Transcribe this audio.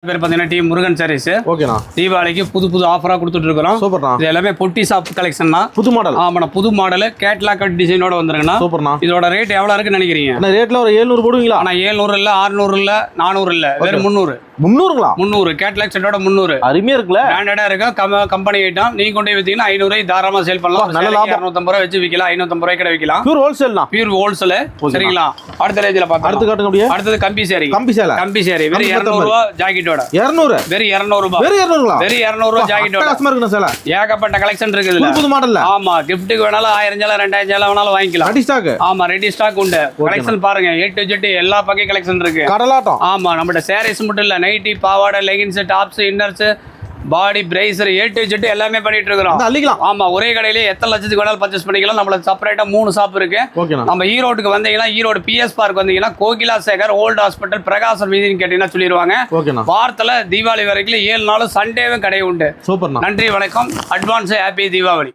பேர் பாத்தீங்கன்னா டி முருகன் சாரீஸ். ஓகேண்ணா. தீபாவளிக்கு புது ஆஃபரா கொடுத்துட்டு இருக்கோம். சூப்பர்ண்ணா. இது எல்லாமே பொட்டி ஷாப் கலெக்ஷன் தான். புது மாடல். ஆமாண்ணா, புது மாடல் கேட்லாக் டிசைனோட வந்துருங்கண்ணா. சூப்பர்ண்ணா. இதோட ரேட் எவ்வளவு இருக்குன்னு நினைக்கிறீங்க? ரேட்ல ஒரு 700 போடுவீங்களா? ஆனா 700 இல்ல, 600 இல்ல, 400 இல்ல, வெறும் 300. 300ங்களா? 300 கேட்லாக் செட்டோட 300. அருமையா இருக்குல்ல. பிராண்டடா இருக்கு. Company item. நீங்க கொண்டு போய் வித்தீங்கன்னா 500 தாராளமா சேல் பண்ணலாம். நல்ல லாபம். 250 ரூபாய் வச்சு விக்கலாம், 550 ரூபாய் கடை விக்கலாம். பியூர் ஹோல்சேல் தான். Pure wholesale. சரிங்களா? அடுத்த ரேஞ்சில பார்த்தா அடுத்து காட்டுங்க அப்படியே. அடுத்து கம்பி சேரி. கம்பி சேலை வெறும் 200 ரூபாய் ஜாக்கெட்டோட. 200. வெறும் 200 ரூபாய். வெறும் 200ங்களா? வெறும் 200 ரூபாய் ஜாக்கெட்டோட. கஸ்டமர் இருக்குன சேலை. ஏகப்பட்ட கலெக்ஷன் இருக்கு இதுல. புது மாடல்ல. ஆமா, கிஃப்ட்டுக்கு வேணாலும் 1000 சேலை 2000 சேலை வேணாலும் வாங்கிக்கலாம். Ready stock. ஆமா, ரெடி ஸ்டாக் உண்டு. கலெக்ஷன் பாருங்க, A to Z எல்லா பக்கை கலெக்ஷன் இருக்கு. கடலாட்டம். ஆமா, நம்மட்ட சாரீஸ் மட்டும் இல்ல, நைட்டி, பாவாடை, leggings, tops, inners, body brazier, A to Z எல்லாமே பண்ணிட்டு இருக்கோம். அள்ளிக்கலாம். ஆமா, ஒரே கடையிலே எத்தனை லட்சத்துக்கு வேணாலும் பர்ச்சேஸ் பண்ணிக்கலாம். நம்மள செப்பரேட்டா 3 ஷாப் இருக்கு. நம்ம ஈரோட்டுக்கு வந்தீங்கன்னா, ஈரோடு PS பார்க் வந்தீங்கன்னா, கோகிலா சேகர் ஓல்ட் ஹாஸ்பிட்டல் பிரகாசம் வீதின்னு கேட்டீங்கன்னா சொல்லிடுவாங்க. வாரத்துல தீபாவளி வரைக்கும் 7 நாளும் சண்டேவும் கடை உண்டு. சூப்பர். நன்றி, வணக்கம். Advance happy Deepavali.